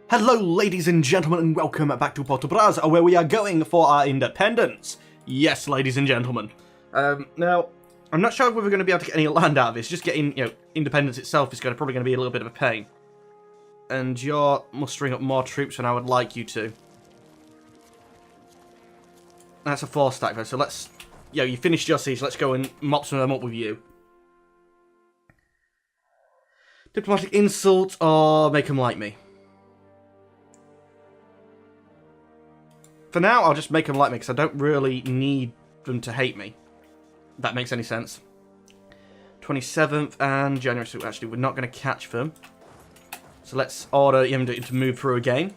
Hello ladies and gentlemen and welcome back to Por2Brz, where we are going for our independence. Yes, ladies and gentlemen. Now, I'm not sure if we're going to be able to get any land out of this. Just getting, independence itself is probably going to be a little bit of a pain. And you're mustering up more troops than I would like you to. That's a 4-stack though, so let's... you finished your siege, let's go and mop some of them up with you. Diplomatic insult or make them like me? For now, I'll just make them like me, because I don't really need them to hate me. If that makes any sense. 27th and January, so actually we're not going to catch them. So let's order him to move through again.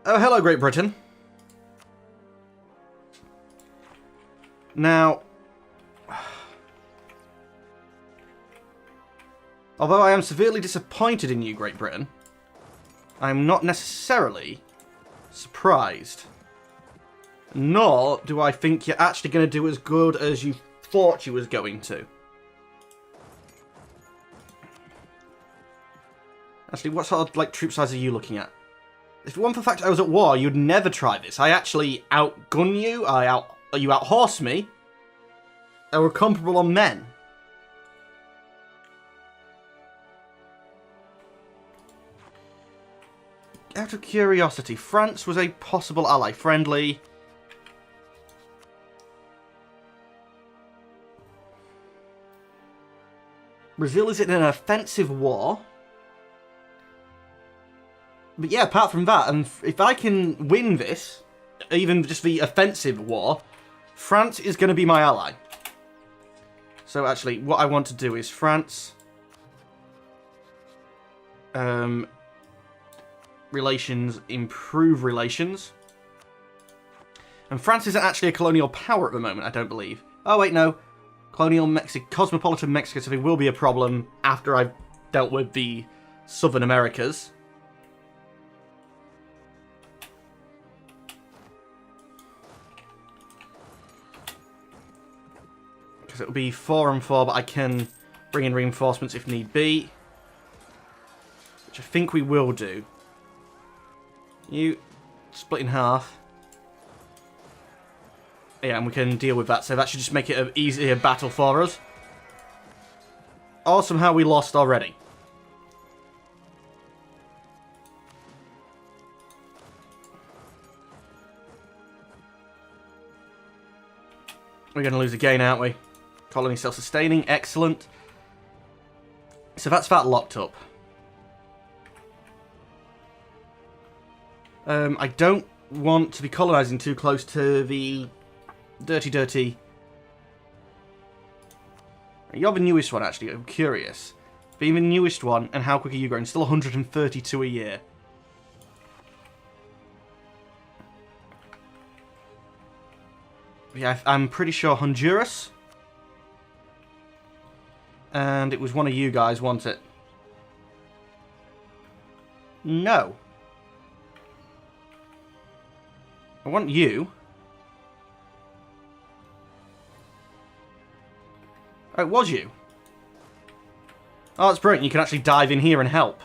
Oh, hello, Great Britain. Now, although I am severely disappointed in you, Great Britain, I'm not necessarily surprised. Nor do I think you're actually going to do as good as you thought you was going to. Actually, what sort of troop size are you looking at? If it weren't for the fact I was at war, you'd never try this. I actually outgun you, you outhorse me, and we're comparable on men. Out of curiosity, France was a possible ally. Friendly. Brazil is in an offensive war. But yeah, apart from that, and if I can win this, even just the offensive war, France is going to be my ally. So actually, what I want to do is France... relations, improve relations. And France isn't actually a colonial power at the moment, I don't believe. Oh, wait, no. Colonial Mexico, cosmopolitan Mexico, so it will be a problem after I've dealt with the Southern Americas. Because it'll be 4 and 4, but I can bring in reinforcements if need be. Which I think we will do. You split in half. Yeah, and we can deal with that, so that should just make it an easier battle for us. Or somehow we lost already. We're going to lose again, aren't we? Colony self-sustaining, excellent. So that's that locked up. I don't want to be colonising too close to the dirty... You're the newest one, actually. I'm curious. Being the newest one, and how quick are you growing? Still 132 a year. Yeah, I'm pretty sure Honduras. And it was one of you guys, wasn't it? No. I want you. Oh, it was you. Oh, that's brilliant. You can actually dive in here and help.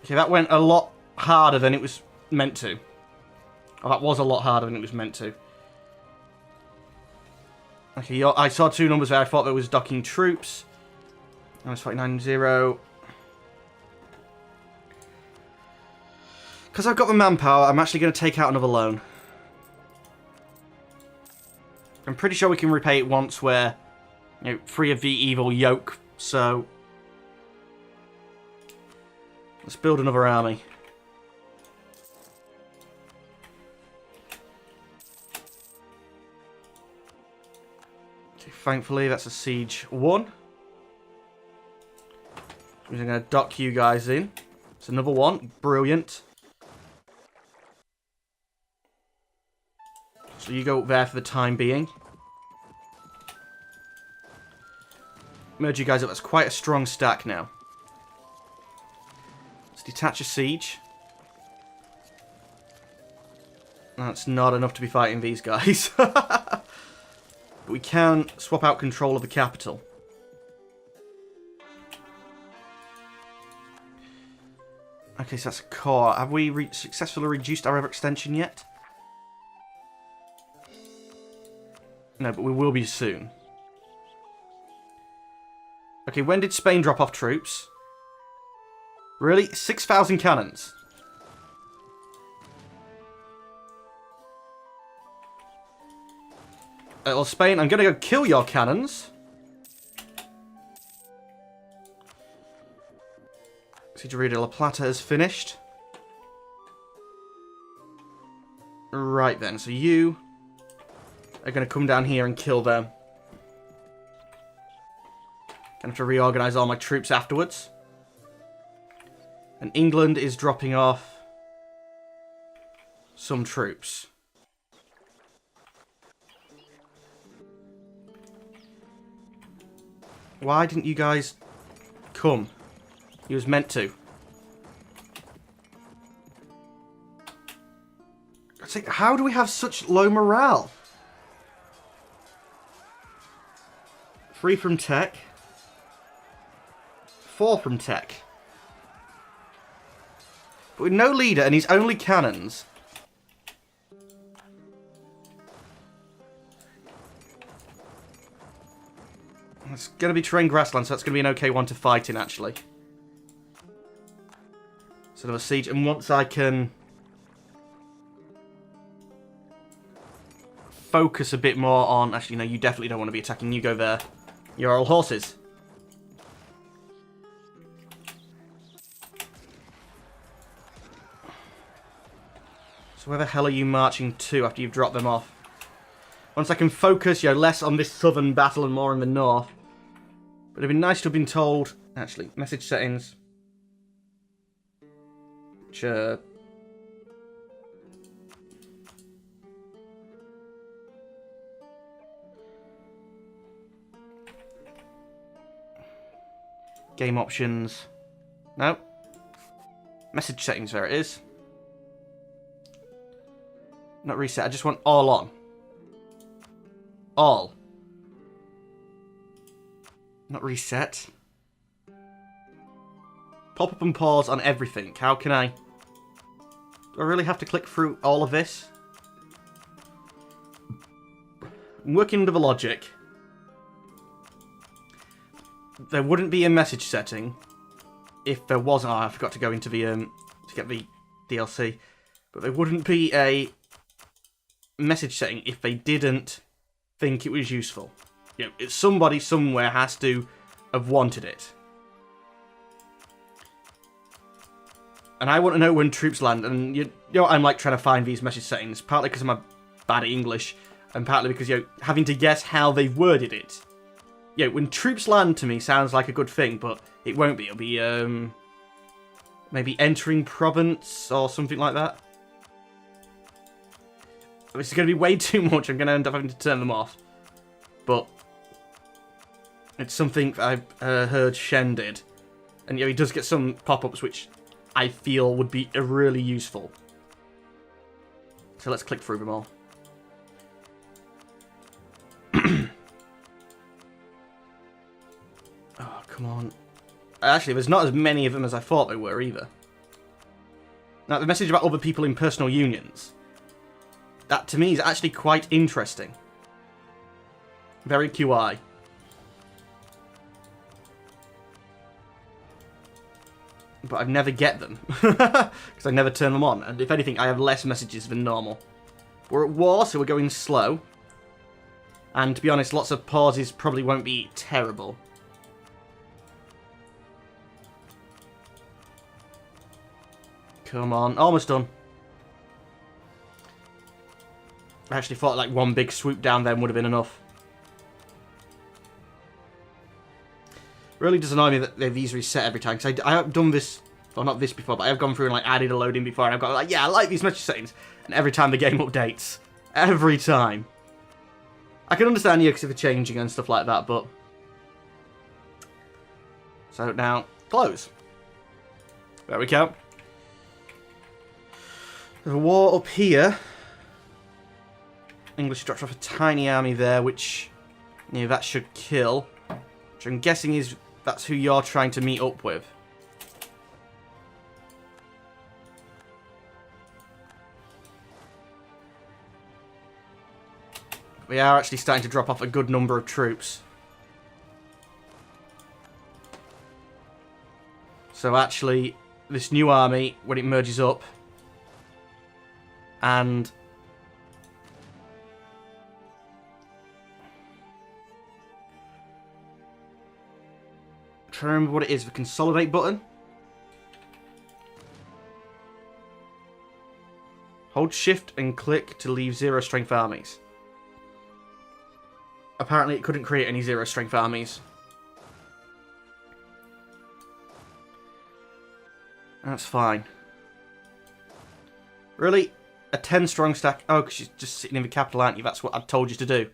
Okay, that went a lot harder than it was meant to. Oh, that was a lot harder than it was meant to. Okay, I saw 2 numbers there. I thought there was docking troops. Now it's 49-0. Because I've got the manpower, I'm actually going to take out another loan. I'm pretty sure we can repay it once we're free of the evil yoke, so... let's build another army. Okay, thankfully, that's a siege 1. I'm going to dock you guys in. It's another one. Brilliant. So you go there for the time being. Merge you guys up. That's quite a strong stack now. Let's detach a siege. That's not enough to be fighting these guys. But we can swap out control of the capital. Okay, so that's a core. Have we successfully reduced our overextension yet? No, but we will be soon. Okay, when did Spain drop off troops? Really? 6,000 cannons. Well, Spain, I'm going to go kill your cannons. Siege de La Plata is finished. Right then, so you are going to come down here and kill them. Gonna have to reorganize all my troops afterwards. And England is dropping off some troops. Why didn't you guys come? He was meant to. It's like, how do we have such low morale? 3 from tech. 4 from tech. But with no leader and he's only cannons. It's going to be terrain grassland, so that's going to be an okay one to fight in, actually. So another siege, and once I can focus a bit more on... Actually, no, you definitely don't want to be attacking. You go there. You're all horses. So where the hell are you marching to after you've dropped them off? Once I can focus, less on this southern battle and more in the north. But it'd be nice to have been told... Actually, message settings... Sure. Game options. No. Message settings, there it is. Not reset, I just want all on. All. Not reset. Pop up and pause on everything. How can I... Do I really have to click through all of this? I'm working under the logic. There wouldn't be a message setting if there wasn't... Oh, I forgot to go into the... to get the DLC. But there wouldn't be a message setting if they didn't think it was useful. Somebody somewhere has to have wanted it. And I want to know when troops land, and I'm like trying to find these message settings, partly because I'm bad at English, and partly because, having to guess how they've worded it. When troops land to me sounds like a good thing, but it won't be. It'll be, maybe entering province, or something like that. This is going to be way too much, I'm going to end up having to turn them off. But it's something I've heard Shen did. And he does get some pop-ups which I feel would be really useful. So let's click through them all. Oh, come on. Actually, there's not as many of them as I thought there were either. Now, the message about other people in personal unions. That, to me, is actually quite interesting. Very QI. But I never get them. Because I never turn them on. And if anything, I have less messages than normal. We're at war, so we're going slow. And to be honest, lots of pauses probably won't be terrible. Come on. Almost done. I actually thought like one big swoop down then would have been enough. Really does annoy me that these reset every time, because I have done this, well not this before, but I have gone through and like added a load in before, and I've got like, yeah, I like these message settings, and every time the game updates. Every time. I can understand you because they're changing and stuff like that, but... So now, close. There we go. There's a war up here. English dropped off a tiny army there, which, you know, that should kill. Which I'm guessing is that's who you're trying to meet up with. We are actually starting to drop off a good number of troops. So actually, this new army, when it merges up, and I'm trying to remember what it is, the consolidate button. Hold shift and click to leave 0 strength armies. Apparently it couldn't create any 0 strength armies. That's fine. Really? A 10 strong stack? Oh, because you're just sitting in the capital, aren't you? That's what I told you to do.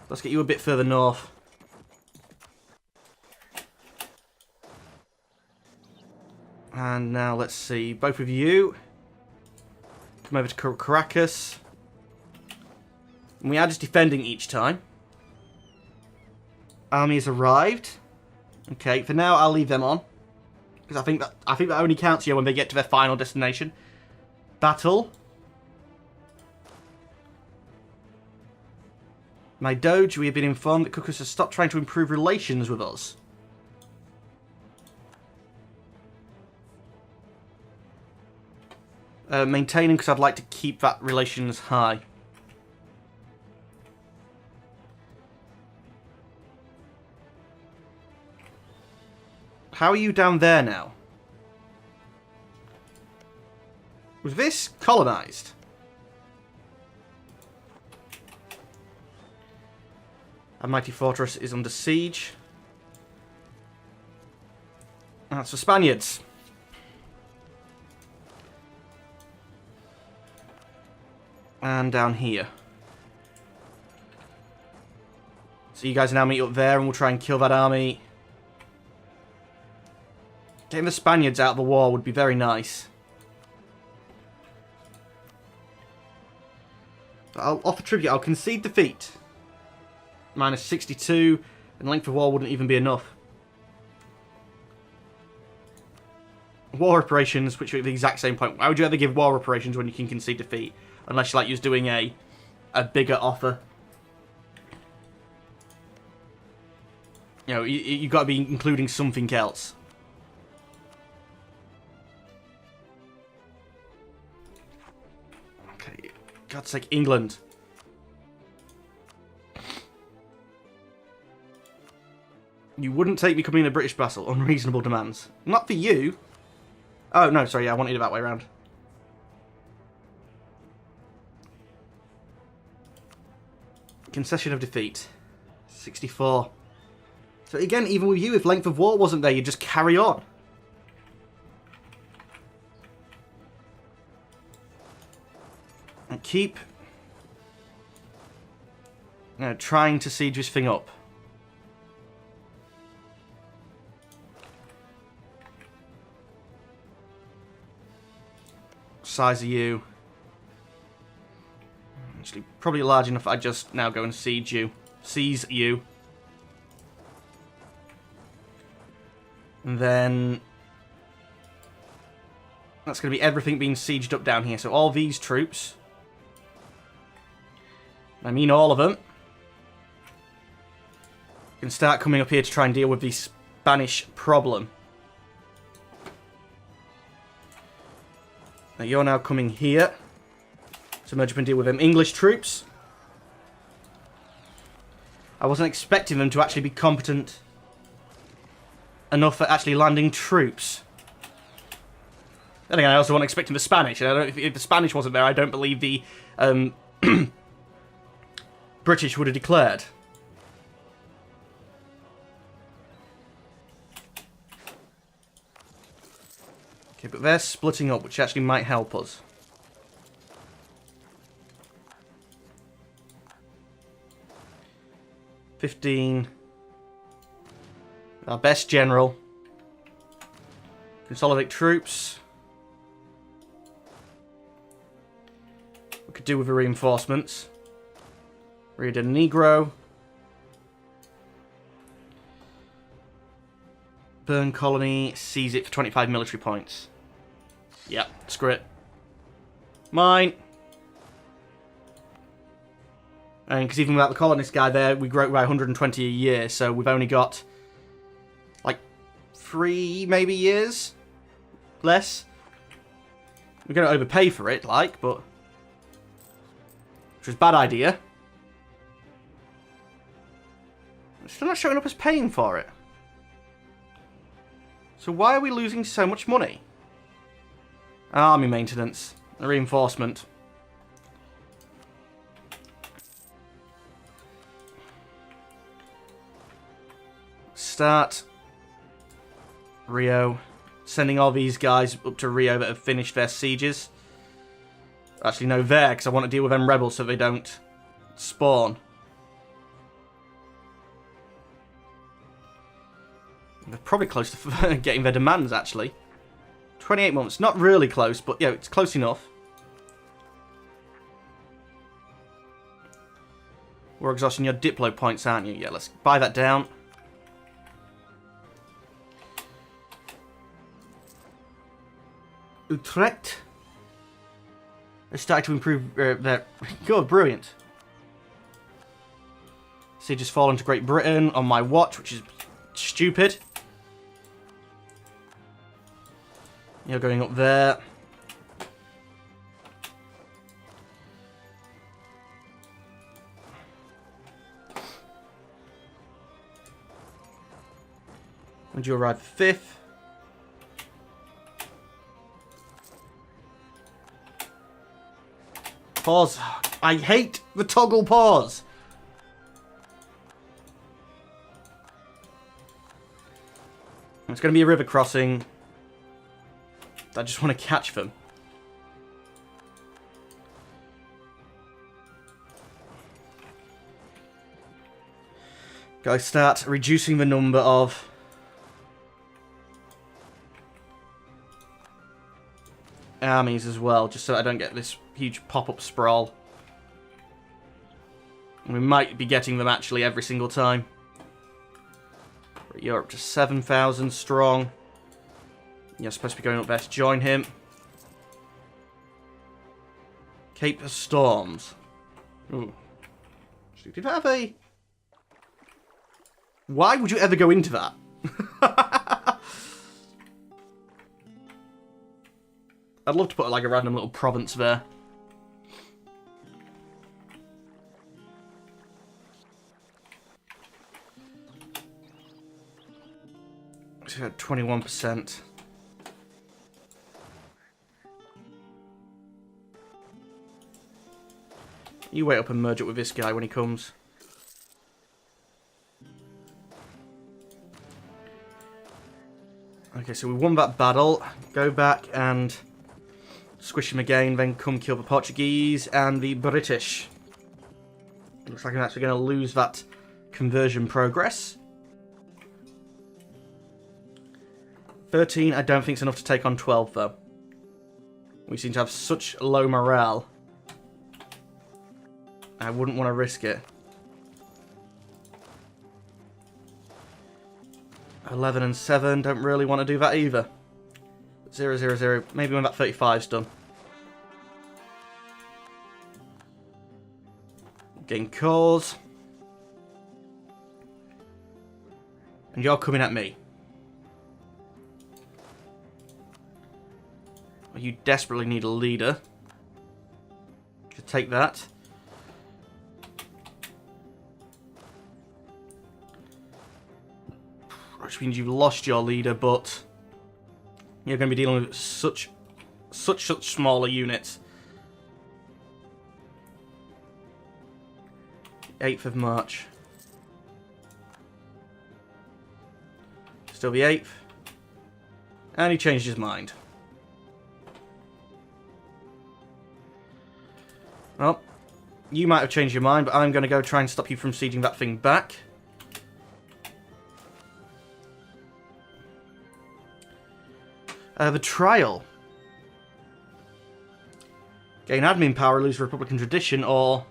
Let's get you a bit further north. And now let's see. Both of you come over to Caracas. And we are just defending each time. Army has arrived. Okay, for now I'll leave them on. Because I think that only counts here when they get to their final destination. Battle. My Doge, we have been informed that Cucus has stopped trying to improve relations with us. Maintaining, because I'd like to keep that relations high. How are you down there now? Was this colonized? A mighty fortress is under siege. That's for Spaniards. And down here. So you guys now meet up there and we'll try and kill that army. Getting the Spaniards out of the war would be very nice. But I'll offer tribute. I'll concede defeat. Minus 62. And length of war wouldn't even be enough. War reparations, which are at the exact same point. Why would you ever give war reparations when you can concede defeat? Unless you're like you're doing a bigger offer. You know, you've got to be including something else. Okay, God's sake, England. You wouldn't take becoming a British vassal. Unreasonable demands. Not for you. Oh, no, sorry, yeah, I wanted it that way around. Concession of defeat. 64. So again, even with you, if length of war wasn't there, you'd just carry on. And keep trying to siege this thing up. Size of you. Actually, probably large enough I just now go and siege you. Seize you. And then that's going to be everything being sieged up down here. So all these troops, I mean all of them, can start coming up here to try and deal with the Spanish problem. Now you're now coming here to merge up and deal with them English troops. I wasn't expecting them to actually be competent enough at actually landing troops. Then again, I also wasn't expecting the Spanish. And I don't, if the Spanish wasn't there, I don't believe the British would have declared. Okay, but they're splitting up, which actually might help us. $15. Our best general. Consolidate troops. We could do with the reinforcements. Rio de Negro. Burn colony, seize it for 25 military points. Yep, screw it. Mine. And because even without the colonist guy there, we grow by 120 a year, so we've only got like 3 maybe years less. We're going to overpay for it, like, but which was a bad idea. It's still not showing up as paying for it. So why are we losing so much money? Army maintenance, reinforcement. Start Rio. Sending all these guys up to Rio that have finished their sieges. Actually, no, there, because I want to deal with them rebels so they don't spawn. They're probably close to getting their demands, actually. 28 months. Not really close, but yeah, it's close enough. We're exhausting your Diplo points, aren't you? Yeah, let's buy that down. Utrecht. They started to improve their... God, brilliant. Sieges fall into Great Britain on my watch, which is stupid. You're going up there. When do you arrive? 5th. Pause. I hate the toggle pause. It's going to be a river crossing. I just want to catch them. Gotta start reducing the number of armies as well, just so I don't get this huge pop-up sprawl. And we might be getting them actually every single time. You're up to 7,000 strong. You're supposed to be going up there to join him. Cape of Storms. Ooh. Did I have a... Why would you ever go into that? I'd love to put like a random little province there. So 21%. You wait up and merge it with this guy when he comes. Okay, so we won that battle. Go back and squish him again, then come kill the Portuguese and the British. Looks like I'm actually going to lose that conversion progress. 13, I don't think it's enough to take on 12, though. We seem to have such low morale. I wouldn't want to risk it. 11 and 7, don't really want to do that either. 0, 0, 0, maybe when that 35's done. Gain cause. And you're coming at me. You desperately need a leader. To take that. Which means you've lost your leader, but you're going to be dealing with such smaller units. 8th of March. Still the 8th. And he changed his mind. Well, you might have changed your mind, but I'm going to go try and stop you from sieging that thing back. The trial. Gain admin power, lose Republican tradition, or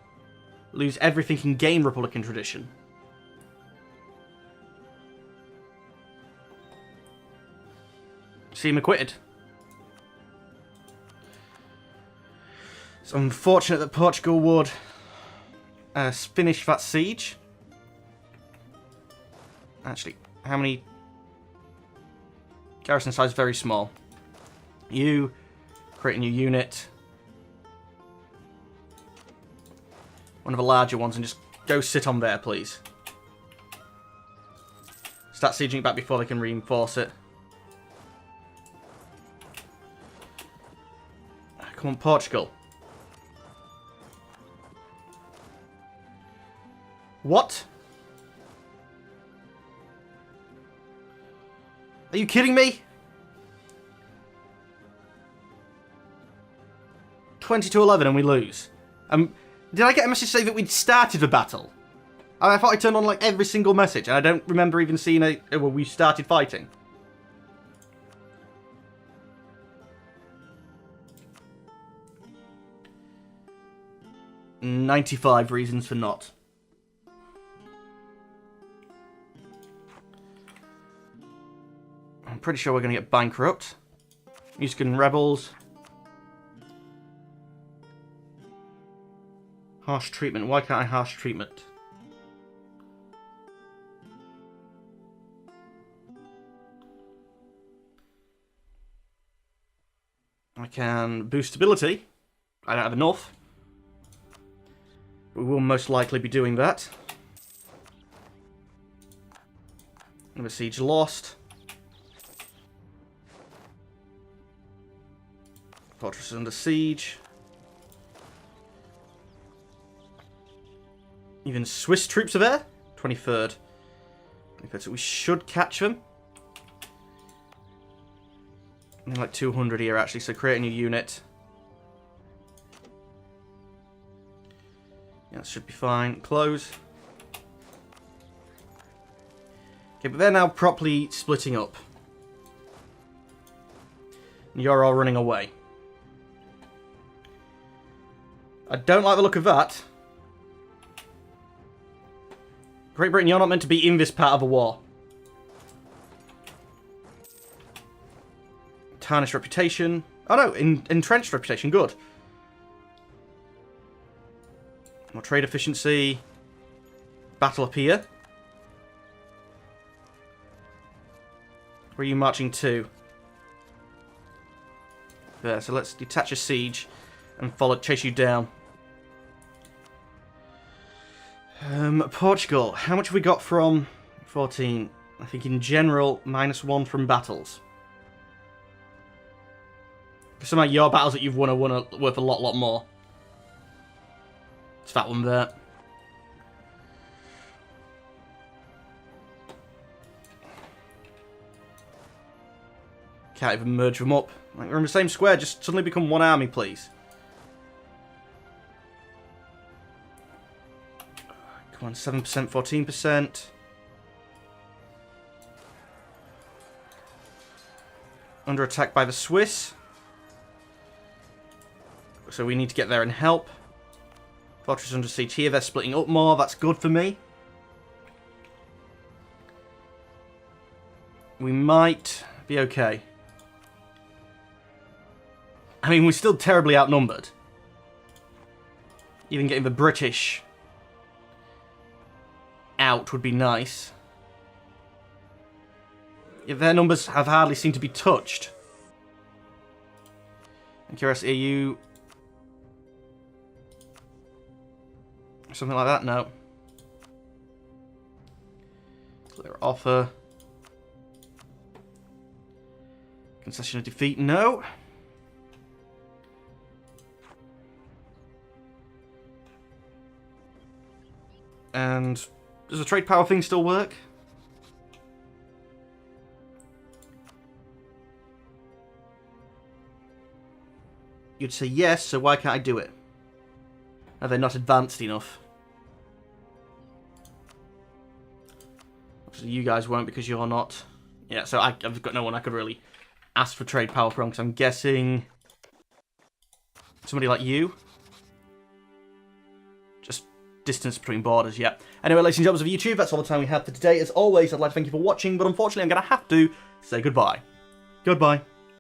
Lose everything and gain Republican tradition. See him acquitted. It's unfortunate that Portugal would finish that siege. Actually, how many? Garrison size very small. You create a new unit. One of the larger ones, and just go sit on there, please. Start sieging it back before they can reinforce it. Come on, Portugal. What? Are you kidding me? 20-11 and we lose. Did I get a message say that we'd started the battle? I thought I turned on like every single message, and I don't remember even seeing where we started fighting. "95 reasons for not." I'm pretty sure we're going to get bankrupt. Musican rebels. Harsh treatment. Why can't I harsh treatment? I can boost stability. I don't have enough. We will most likely be doing that. Another siege lost. Fortress under siege. Even Swiss troops are there. 23rd. 23rd, so we should catch them. Only like 200 here, actually, so create a new unit. Yeah, that should be fine. Close. Okay, but they're now properly splitting up. And you're all running away. I don't like the look of that. Great Britain, you're not meant to be in this part of the war. Tarnished reputation. Oh no, entrenched reputation, good. More trade efficiency. Battle up here. Where are you marching to? There, so let's detach a siege and chase you down. Portugal, how much have we got from 14? I think in general, -1 from battles. Some of your battles that you've won are worth a lot more. It's that one there. Can't even merge them up. Like, we're in the same square, just suddenly become one army, please. Come on, 7%, 14%. Under attack by the Swiss. So we need to get there and help. Fortress under siege here. They're splitting up more. That's good for me. We might be okay. I mean, we're still terribly outnumbered. Even getting the British out would be nice. Yeah, their numbers have hardly seemed to be touched. And curiosity, are you... something like that? No. Clear offer. Concession of defeat? No. And does the trade power thing still work? You'd say yes, so why can't I do it? Are they not advanced enough? Actually, you guys won't because you're not. Yeah, so I've got no one I could really ask for trade power from, because I'm guessing somebody like you. Just distance between borders yet. Anyway, ladies and gentlemen of YouTube, that's all the time we have for today. As always, I'd like to thank you for watching, but unfortunately I'm going to have to say goodbye. Goodbye.